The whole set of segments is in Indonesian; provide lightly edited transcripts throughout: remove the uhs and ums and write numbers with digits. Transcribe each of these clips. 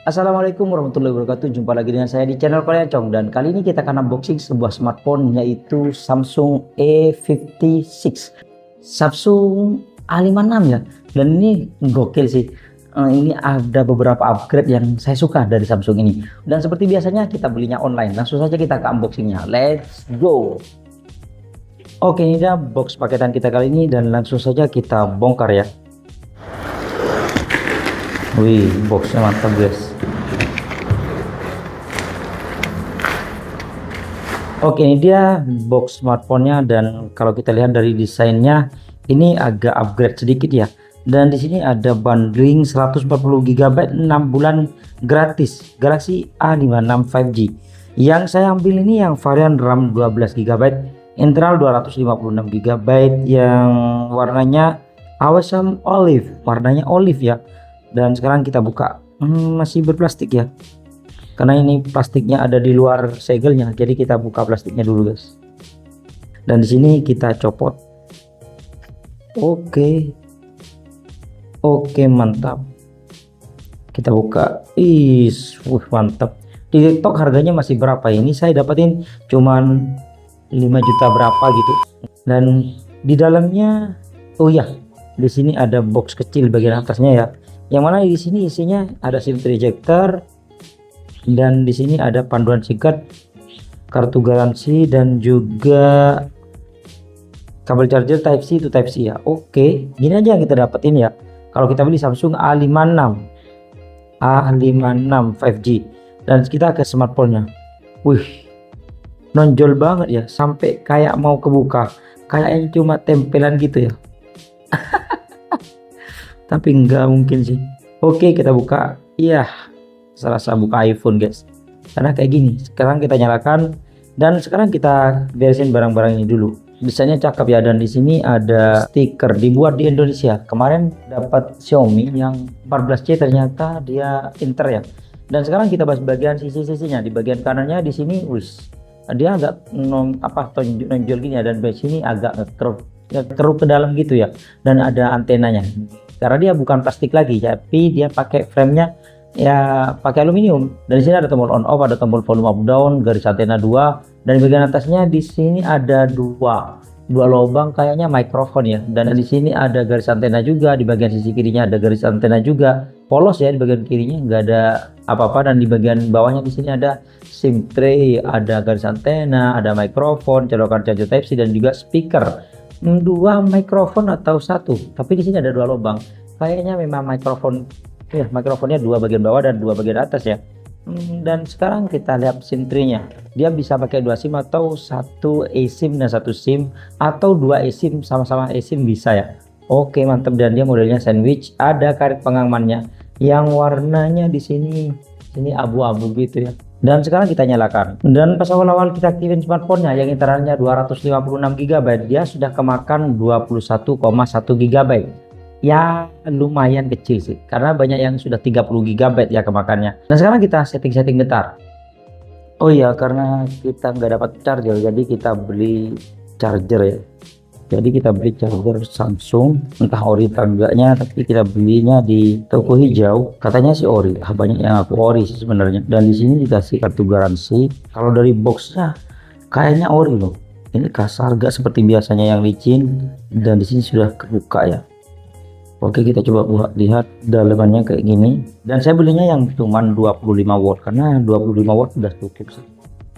Assalamualaikum warahmatullahi wabarakatuh. Jumpa lagi dengan saya di channel Korean Chong, dan kali ini kita akan unboxing sebuah smartphone yaitu Samsung A56. Samsung A56 ya. Dan ini gokil sih. Ini ada beberapa upgrade yang saya suka dari Samsung ini. Dan seperti biasanya kita belinya online. Langsung saja kita ke unboxingnya. Let's go. Oke, ini dia box paketan kita kali ini dan langsung saja kita bongkar ya. Wih, boxnya mantap guys. Oke, ini dia box smartphone-nya, dan kalau kita lihat dari desainnya ini agak upgrade sedikit ya. Dan di sini ada bundling 140 GB 6 bulan gratis Galaxy A56 5G. Yang saya ambil ini yang varian RAM 12 GB, internal 256 GB, yang warnanya awesome olive, warnanya olive ya. Dan sekarang kita buka, masih berplastik ya, karena ini plastiknya ada di luar segelnya, jadi kita buka plastiknya dulu guys. Dan di sini kita copot. Oke, mantap. Kita buka. Mantap. Di TikTok harganya masih berapa ini? Saya dapatin cuman 5 juta berapa gitu. Dan di dalamnya, oh ya, di sini ada box kecil bagian atasnya ya. Yang mana di sini isinya ada SIM ejector, dan di sini ada panduan singkat, kartu garansi, dan juga kabel charger Type C to Type C ya. Oke, gini aja yang kita dapetin ya. Kalau kita beli Samsung A56 5G, dan kita ke smartphone-nya. Wih, nonjol banget ya, sampai kayak mau kebuka, kayaknya cuma tempelan gitu ya. Tapi enggak mungkin sih. Oke, kita buka. Iya, serasa buka iPhone guys, karena kayak gini. Sekarang kita nyalakan, dan sekarang kita beresin barang-barang ini dulu. Desainnya cakep ya, dan di sini ada stiker dibuat di Indonesia. Kemarin dapat Xiaomi yang 14C, ternyata dia Inter ya. Dan sekarang kita bahas bagian sisi-sisinya. Di bagian kanannya di sini, dia agak nonjol gini ya, dan di sini agak keruk ke dalam gitu ya. Dan ada antenanya. Karena dia bukan plastik lagi, tapi dia pakai framenya ya pakai aluminium. Dan di sini ada tombol on off, ada tombol volume up down, garis antena 2, dan di bagian atasnya di sini ada dua lubang kayaknya mikrofon ya. Dan di sini ada garis antena juga, di bagian sisi kirinya ada garis antena juga, polos ya, di bagian kirinya nggak ada apa-apa. Dan di bagian bawahnya di sini ada SIM tray, ada garis antena, ada mikrofon, colokan charger Type C, dan juga speaker. 2 mikrofon atau 1, tapi di sini ada 2 lubang. Kayaknya memang mikrofon ya, mikrofonnya 2 bagian bawah dan 2 bagian atas ya. Dan sekarang kita lihat SIM tray-nya. Dia bisa pakai 2 SIM atau 1 eSIM dan 1 SIM, atau 2 eSIM sama-sama eSIM bisa ya. Oke, mantap. Dan dia modelnya sandwich. Ada karet pengamannya yang warnanya di sini abu-abu gitu ya. Dan sekarang kita nyalakan, dan pas awal-awal kita aktifin smartphone-nya yang internalnya 256 GB, dia sudah kemakan 21,1 GB. Ya lumayan kecil sih, karena banyak yang sudah 30 GB ya kemakannya. Dan sekarang kita setting-setting bentar. Oh iya, karena kita nggak dapat charger, jadi kita beli charger ya. Jadi kita beli charger Samsung, entah ori atau enggaknya, tapi kita belinya di toko hijau. Katanya sih ori, banyak yang aku ori sih sebenarnya. Dan di sini dikasih kartu garansi. Kalau dari boxnya kayaknya ori loh. Ini kasar, gak seperti biasanya yang licin. Dan di sini sudah kebuka ya. Oke, kita coba buat lihat dalamannya kayak gini. Dan saya belinya yang cuman 25 watt, karena 25 watt sudah cukup sih.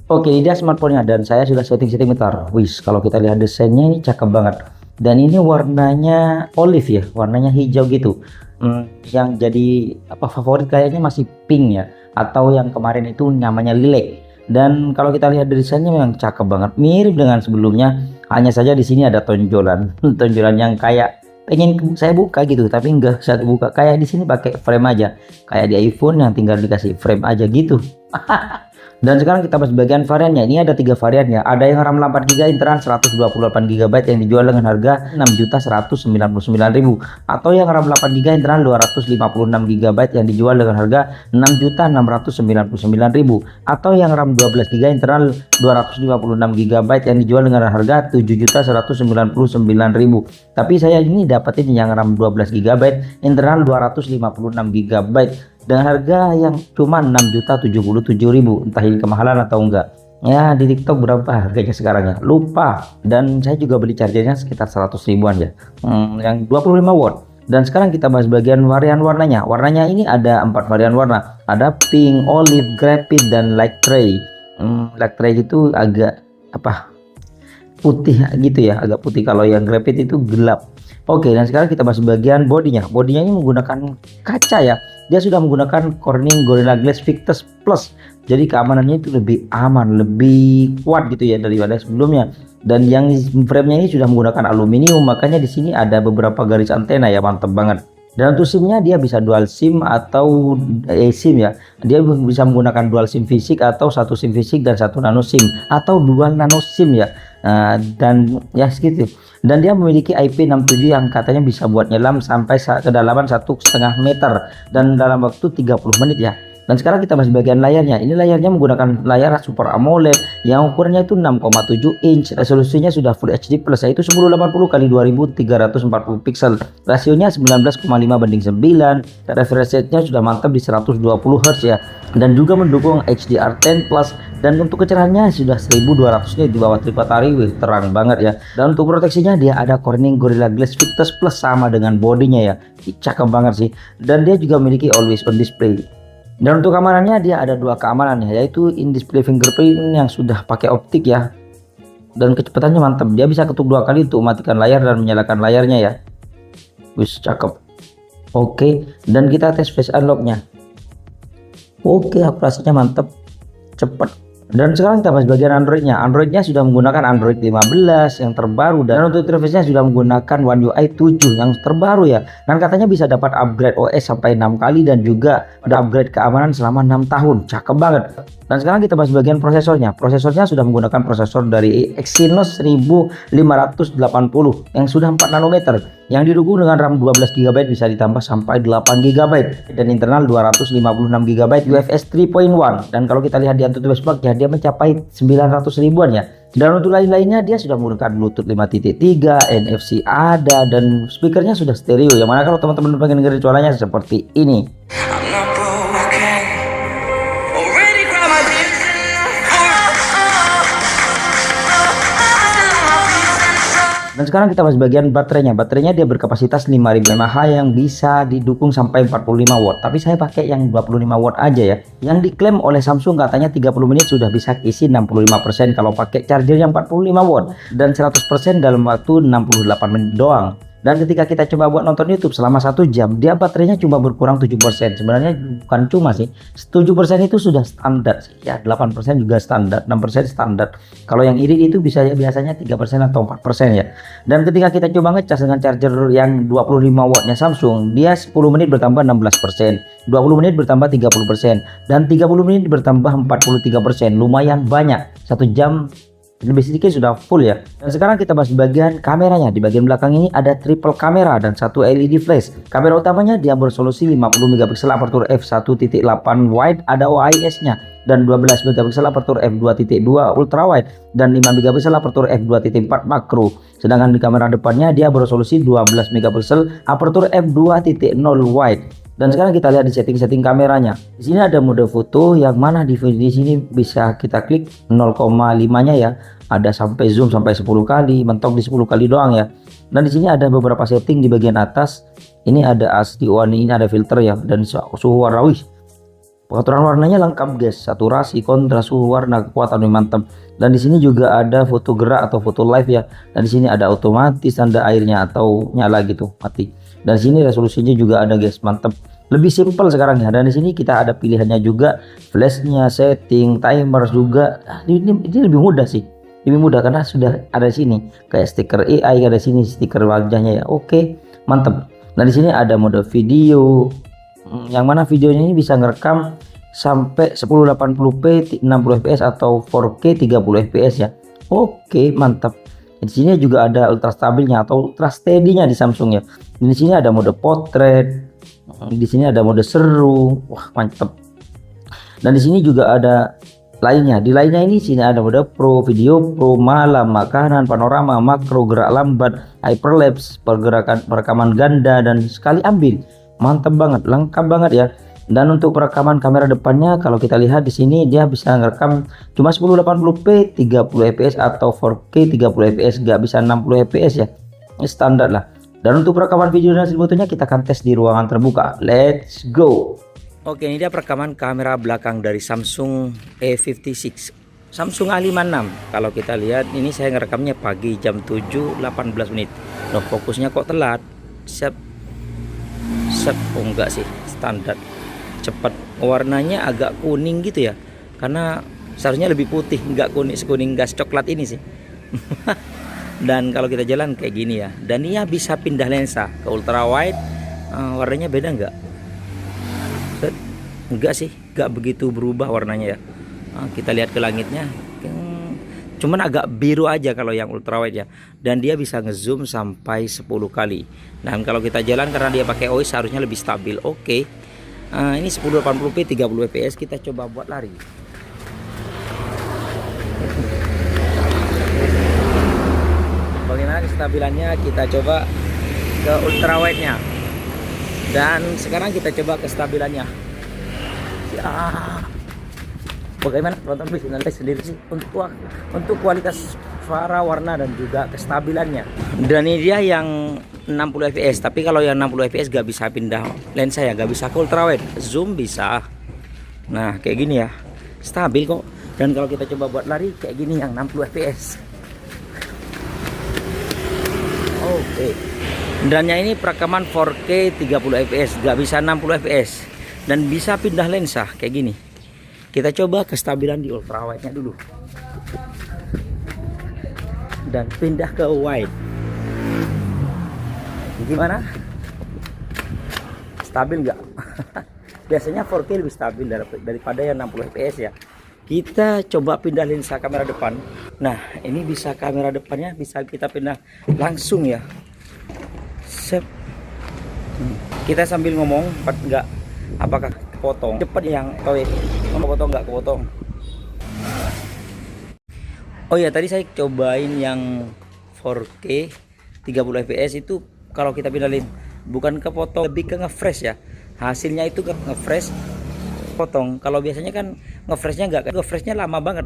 Oke, ini dia smartphone-nya, dan saya sudah setting-setting bentar. Kalau kita lihat desainnya ini cakep banget. Dan ini warnanya olive ya, warnanya hijau gitu. Yang jadi favorit kayaknya masih pink ya, atau yang kemarin itu namanya lilac. Dan kalau kita lihat desainnya memang cakep banget, mirip dengan sebelumnya. Hanya saja di sini ada tonjolan, tonjolan yang kayak pengen saya buka gitu, tapi enggak saya buka. Kayak di sini pakai frame aja, kayak di iPhone yang tinggal dikasih frame aja gitu. Dan sekarang kita bahas bagian variannya. Ini ada 3 varian ya. Ada yang RAM 8GB internal 128 GB yang dijual dengan harga 6.199.000, atau yang RAM 8GB internal 256 GB yang dijual dengan harga 6.699.000, atau yang RAM 12GB internal 256 GB yang dijual dengan harga 7.199.000. Tapi saya ini dapetin yang RAM 12GB internal 256 GB dengan harga yang cuma 6.077.000. Entah ini kemahalan atau enggak ya. Di TikTok berapa harganya sekarang ya, lupa. Dan saya juga beli chargernya sekitar 100 ribuan ya, yang 25 watt. Dan sekarang kita bahas bagian varian warnanya. Warnanya ini ada 4 varian warna, ada pink, olive, graphite, dan light gray. Light gray itu agak apa, putih gitu ya, agak putih. Kalau yang graphite itu gelap. Oke, dan sekarang kita bahas bagian bodinya. Bodinya ini menggunakan kaca ya. Dia sudah menggunakan Corning Gorilla Glass Victus Plus. Jadi keamanannya itu lebih aman, lebih kuat gitu ya daripada sebelumnya. Dan yang frame-nya ini sudah menggunakan aluminium, makanya di sini ada beberapa garis antena ya, mantep banget. Dan untuk SIM-nya dia bisa dual SIM atau eSIM ya. Dia bisa menggunakan dual SIM fisik atau satu SIM fisik dan satu nano SIM atau dual nano SIM ya. Dan ya segitu. Dan dia memiliki IP67 yang katanya bisa buat nyelam sampai kedalaman 1,5 meter dan dalam waktu 30 menit ya. Dan sekarang kita bahas bagian layarnya. Ini layarnya menggunakan layar Super AMOLED yang ukurannya itu 6,7 inch. Resolusinya sudah Full HD Plus, yaitu 1080 x 2340 pixel. Rasionya 19,5:9. Refresh rate-nya sudah mantap di 120 Hz ya. Dan juga mendukung HDR10 Plus. Dan untuk kecerahannya sudah 1200 nit di bawah trip matahari, terang banget ya. Dan untuk proteksinya dia ada Corning Gorilla Glass Victus Plus sama dengan bodinya ya. Cakep banget sih. Dan dia juga memiliki always on display. Dan untuk keamanannya dia ada 2 keamanannya, yaitu in display fingerprint yang sudah pakai optik ya. Dan kecepatannya mantap. Dia bisa ketuk 2 kali untuk mematikan layar dan menyalakan layarnya ya. Wis, cakep. Oke, dan kita tes face unlock-nya. Oke, akurasinya mantap, cepat. Dan sekarang kita bahas bagian Android-nya. Android-nya sudah menggunakan Android 15 yang terbaru, dan untuk interface-nya sudah menggunakan One UI 7 yang terbaru ya. Dan katanya bisa dapat upgrade OS sampai 6 kali dan juga ada upgrade keamanan selama 6 tahun. Cakep banget. Dan sekarang kita bahas bagian prosesornya. Prosesornya sudah menggunakan prosesor dari Exynos 1580 yang sudah 4 nanometer, yang didukung dengan RAM 12 GB bisa ditambah sampai 8 GB dan internal 256 GB UFS 3.1. Dan kalau kita lihat di Antutu Benchmark ya, dia mencapai 900 ribuan ya. Dan untuk lain-lainnya dia sudah menggunakan Bluetooth 5.3, NFC ada, dan speakernya sudah stereo. Yang mana kalau teman-teman pengen dengerin suaranya seperti ini. Dan sekarang kita bahas bagian baterainya. Baterainya dia berkapasitas 5000 mAh yang bisa didukung sampai 45 watt. Tapi saya pakai yang 25 watt aja ya. Yang diklaim oleh Samsung katanya 30 menit sudah bisa isi 65% kalau pakai charger yang 45 watt. Dan 100% dalam waktu 68 menit doang. Dan ketika kita coba buat nonton YouTube selama 1 jam, dia baterainya cuma berkurang 7%. Sebenarnya bukan cuma sih, 7% itu sudah standar sih. Ya, 8% juga standar, 6% standar. Kalau yang irit itu bisa ya biasanya 3% atau 4% ya. Dan ketika kita coba ngecas dengan charger yang 25 wattnya Samsung, dia 10 menit bertambah 16%, 20 menit bertambah 30%, dan 30 menit bertambah 43%. Lumayan banyak. 1 jam lebih sedikit sudah full ya. Dan sekarang kita bahas bagian kameranya. Di bagian belakang ini ada triple kamera dan 1 LED flash. Kamera utamanya dia beresolusi 50 megapiksel aperture f1.8 wide, ada OIS-nya, dan 12 megapiksel aperture f2.2 ultra wide, dan 5 megapiksel aperture f2.4 makro. Sedangkan di kamera depannya dia beresolusi 12 megapiksel aperture f2.0 wide. Dan sekarang kita lihat di setting-setting kameranya. Di sini ada mode foto yang mana di sini bisa kita klik 0,5-nya ya. Ada sampai zoom sampai 10 kali, mentok di 10 kali doang ya. Dan di sini ada beberapa setting di bagian atas. Ini ada asli warna, ini ada filter ya, dan suhu warna. Wih, pengaturan warnanya lengkap guys, saturasi, kontras, suhu warna, kekuatan yang mantap. Dan di sini juga ada foto gerak atau foto live ya. Dan di sini ada otomatis tanda airnya atau nyala gitu, mati. Dan sini resolusinya juga ada guys, mantap. Lebih simpel sekarang ya. Dan di sini kita ada pilihannya juga, flashnya, setting, timer juga. Ini lebih mudah sih, lebih mudah karena sudah ada di sini. Kayak stiker AI ada di sini, stiker wajahnya ya. Oke, mantap. Nah di sini ada mode video, yang mana videonya ini bisa ngerekam sampai 1080p 60 fps atau 4K 30 fps ya. Oke, mantap. Di sini juga ada ultra stabilnya atau ultra steady-nya di Samsung ya. Di sini ada mode potret, di sini ada mode seru, wah mantap. Dan di sini juga ada lainnya. Di lainnya ini sini ada mode pro, video pro, malam, makanan, panorama, makro, gerak lambat, hyperlapse, pergerakan, perekaman ganda, dan sekali ambil. Mantap banget, lengkap banget ya. Dan untuk perekaman kamera depannya, kalau kita lihat di sini dia bisa ngerekam cuma 1080p 30 fps atau 4K 30 fps, nggak bisa 60 fps ya. Ini standar lah. Dan untuk perekaman video dan hasil fotonya kita akan tes di ruangan terbuka. Let's go. Oke, ini dia perekaman kamera belakang dari Samsung A56. Samsung A56. Kalau kita lihat ini saya ngerekamnya pagi jam 7.18 menit. Loh, fokusnya kok telat? Set. Oh enggak sih, standar. Cepat. Warnanya agak kuning gitu ya. Karena seharusnya lebih putih, enggak kuning gas coklat ini sih. Dan kalau kita jalan kayak gini ya. Dan dia bisa pindah lensa ke ultra wide. Warnanya beda enggak? Enggak sih, enggak begitu berubah warnanya ya. Kita lihat ke langitnya, cuman agak biru aja kalau yang ultrawide ya. Dan dia bisa ngezoom sampai 10 kali. Nah kalau kita jalan karena dia pakai OIS harusnya lebih stabil. Oke. Ini 1080p 30 fps, kita coba buat lari. Bagaimana kestabilannya? Kita coba ke ultrawide nya. Dan sekarang kita coba kestabilannya. Ya, bagaimana teman-teman bisa nilai sendiri sih untuk kualitas suara, warna dan juga kestabilannya. Dan ini dia yang 60 fps, tapi kalau yang 60 fps gak bisa pindah lensa ya, gak bisa ke ultrawide. Zoom bisa. Nah kayak gini ya, stabil kok. Dan kalau kita coba buat lari kayak gini yang 60 fps. Oke. Dan yang ini perekaman 4K 30 fps, gak bisa 60 fps. Dan bisa pindah lensa kayak gini. Kita coba kestabilan di ultrawide nya dulu. Dan pindah ke wide. Gimana? Stabil nggak? Biasanya 4K lebih stabil daripada yang 60 fps ya. Kita coba pindah lensa kamera depan. Nah ini bisa kamera depannya bisa kita pindah langsung ya. Sep. Kita sambil ngomong nggak, apakah kepotong cepet yang kepotong nggak kepotong. Oh ya, tadi saya cobain yang 4K 30 fps itu kalau kita pindahin bukan kepotong, lebih ke ngefresh ya. Hasilnya itu ke ngefresh potong. Kalau biasanya kan ngefreshnya nggak, ngefreshnya lama banget.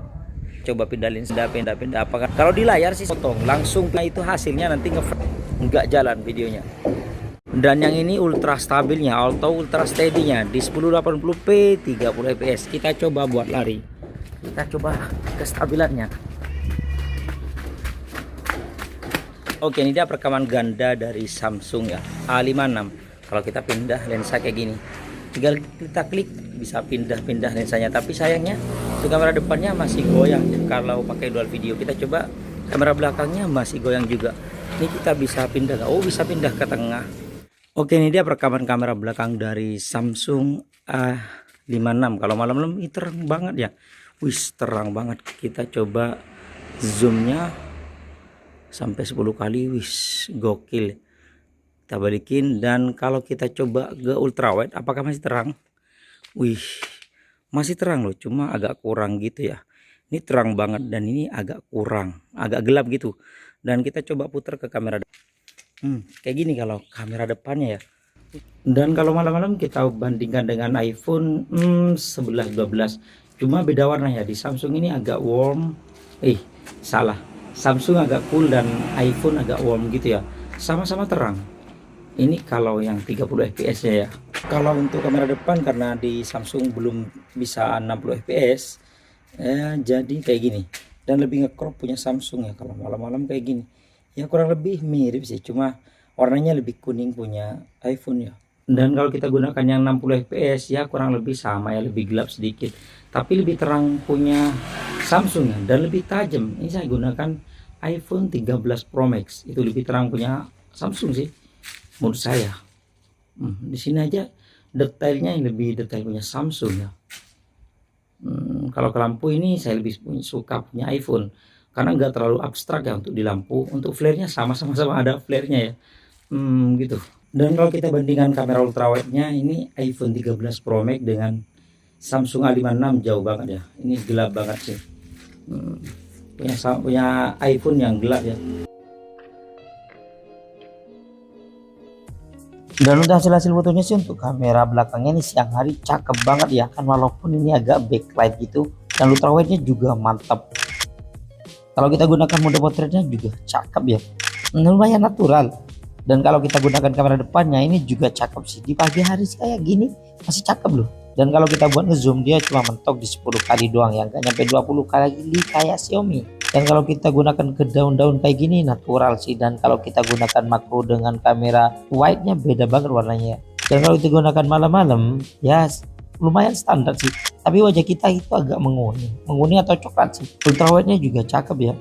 Coba pindahin, pindah apakah kalau di layar sih potong langsung, nah itu hasilnya nanti ngefresh nggak jalan videonya. Dan yang ini ultra stabilnya, auto ultra steady-nya di 1080p 30 fps. Kita coba buat lari. Kita coba kestabilannya. Oke, ini dia perekaman ganda dari Samsung ya, A56. Kalau kita pindah lensa kayak gini, tinggal kita klik bisa pindah lensanya. Tapi sayangnya untuk kamera depannya masih goyang ya. Kalau pakai dual video, kita coba kamera belakangnya masih goyang juga. Ini kita bisa pindah, oh bisa pindah ke tengah. Oke, ini dia perekaman kamera belakang dari Samsung A56. Kalau malam-malam ini terang banget ya. Wis, terang banget. Kita coba zoomnya sampai 10 kali. Wis, gokil. Kita balikin. Dan kalau kita coba ke ultrawide, apakah masih terang? Wih, masih terang loh. Cuma agak kurang gitu ya. Ini terang banget dan ini agak kurang, agak gelap gitu. Dan kita coba putar ke kamera. Kayak gini kalau kamera depannya ya. Dan kalau malam-malam kita bandingkan dengan iPhone 11 12, cuma beda warnanya. Di Samsung ini agak warm, salah, Samsung agak cool dan iPhone agak warm gitu ya. Sama-sama terang. Ini kalau yang 30 fps ya. Kalau untuk kamera depan karena di Samsung belum bisa 60 fps jadi kayak gini. Dan lebih nge-crop punya Samsung ya kalau malam-malam kayak gini. Ya kurang lebih mirip sih, cuma warnanya lebih kuning punya iPhone ya. Dan kalau kita gunakan yang 60 fps ya kurang lebih sama ya, lebih gelap sedikit. Tapi lebih terang punya Samsung ya, dan lebih tajam. Ini saya gunakan iPhone 13 Pro Max, itu lebih terang punya Samsung sih menurut saya. Di sini aja detailnya yang lebih detail punya Samsung ya. Kalau ke lampu ini saya lebih suka punya iPhone karena nggak terlalu abstrak ya untuk di lampu. Untuk flare-nya sama-sama ada flare-nya ya. Gitu. Dan kalau kita bandingkan kamera ultrawide-nya, ini iPhone 13 Pro Max dengan Samsung A56 jauh banget ya. Ini gelap banget sih. Punya iPhone yang gelap ya. Dan untuk hasil fotonya sih untuk kamera belakangnya ini siang hari cakep banget ya kan, walaupun ini agak backlight gitu, dan ultrawide nya juga mantap. Kalau kita gunakan mode potretnya juga cakep ya, lumayan natural. Dan kalau kita gunakan kamera depannya ini juga cakep sih, di pagi hari kayak gini masih cakep loh. Dan kalau kita buat ngezoom dia cuma mentok di 10 kali doang ya, nggak nyampe 20 kali kayak Xiaomi. Dan kalau kita gunakan ke daun-daun kayak gini natural sih. Dan kalau kita gunakan makro dengan kamera wide nya beda banget warnanya. Dan kalau kita gunakan malam-malam ya lumayan standar sih, tapi wajah kita itu agak menguning atau coklat sih. Ultrawide nya juga cakep ya.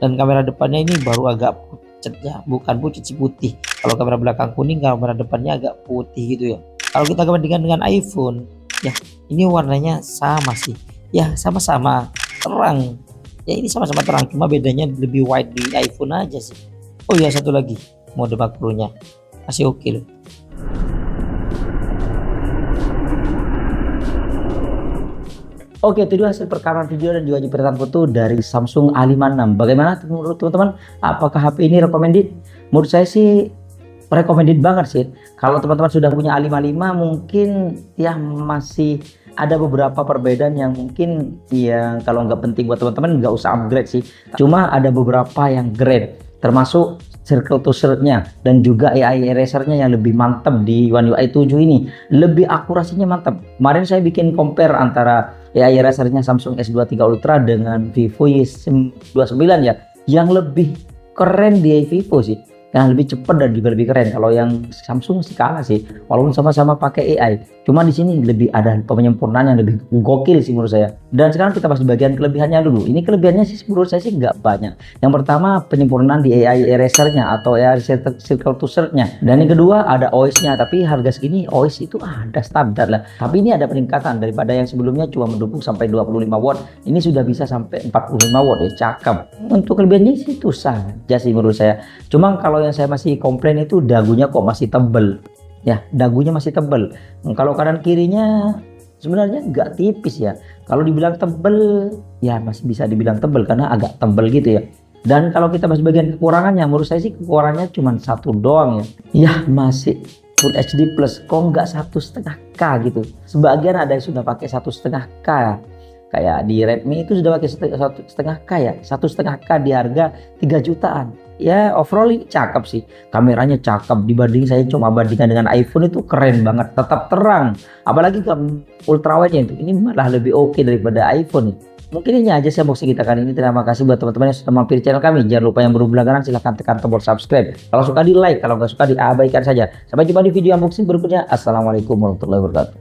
Dan kamera depannya ini baru agak pucat ya, bukan pucat sih, putih. Kalau kamera belakang kuning, kamera depannya agak putih gitu ya. Kalau kita bandingkan dengan iPhone ya, ini warnanya sama sih ya, sama-sama terang ya, ini sama-sama terang, cuma bedanya lebih wide di iPhone aja sih. Oh ya, satu lagi, mode makronya masih oke loh. Oke, itu dia hasil perekaman video dan juga jepretan foto dari Samsung A56. Bagaimana menurut teman-teman? Apakah HP ini recommended? Menurut saya sih recommended banget sih. Kalau teman-teman sudah punya A55 mungkin ya masih ada beberapa perbedaan yang mungkin yang kalau nggak penting buat teman-teman nggak usah upgrade sih. Cuma ada beberapa yang grade, termasuk circle to circle-nya dan juga AI eraser-nya yang lebih mantap di One UI 7 ini. Lebih akurasinya mantap. Kemarin saya bikin compare antara AI eraser-nya Samsung S23 Ultra dengan Vivo Y29 ya. Yang lebih keren di Vivo sih, yang lebih cepat dan juga lebih keren. Kalau yang Samsung sih kalah sih, walaupun sama-sama pakai AI. Cuma di sini lebih ada penyempurnaan yang lebih gokil sih menurut saya. Dan sekarang kita bahas bagian kelebihannya dulu. Ini kelebihannya sih menurut saya sih nggak banyak. Yang pertama penyempurnaan di AI eraser-nya atau AI circle to circle-nya. Dan yang kedua ada OIS-nya. Tapi harga segini OIS itu ada standar lah. Tapi ini ada peningkatan daripada yang sebelumnya cuma mendukung sampai 25 watt. Ini sudah bisa sampai 45 watt ya, cakep. Untuk kelebihannya sih itu saja sih menurut saya. Cuma kalau yang saya masih komplain itu dagunya kok masih tebel ya, dagunya masih tebel. Kalau kanan kirinya sebenarnya nggak tipis ya, kalau dibilang tebel ya masih bisa dibilang tebel karena agak tebel gitu ya. Dan kalau kita bahas bagian kekurangannya, menurut saya sih kekurangannya cuma satu doang ya, masih Full HD plus, kok nggak 1,5K gitu. Sebagian ada yang sudah pakai 1,5K, kayak di Redmi itu sudah pakai 1,5K ya, 1,5K di harga 3 jutaan. Ya overall ini cakep sih, kameranya cakep. Dibanding saya cuma bandingkan dengan iPhone itu keren banget, tetap terang. Apalagi ultrawide nya itu, ini malah lebih oke daripada iPhone. Mungkin ini aja sih unboxing kita kali ini. Terima kasih buat teman-teman yang sudah mampir channel kami. Jangan lupa yang belum berlangganan silahkan tekan tombol subscribe. Kalau suka di like, kalau nggak suka diabaikan saja. Sampai jumpa di video unboxing berikutnya. Assalamualaikum warahmatullahi wabarakatuh.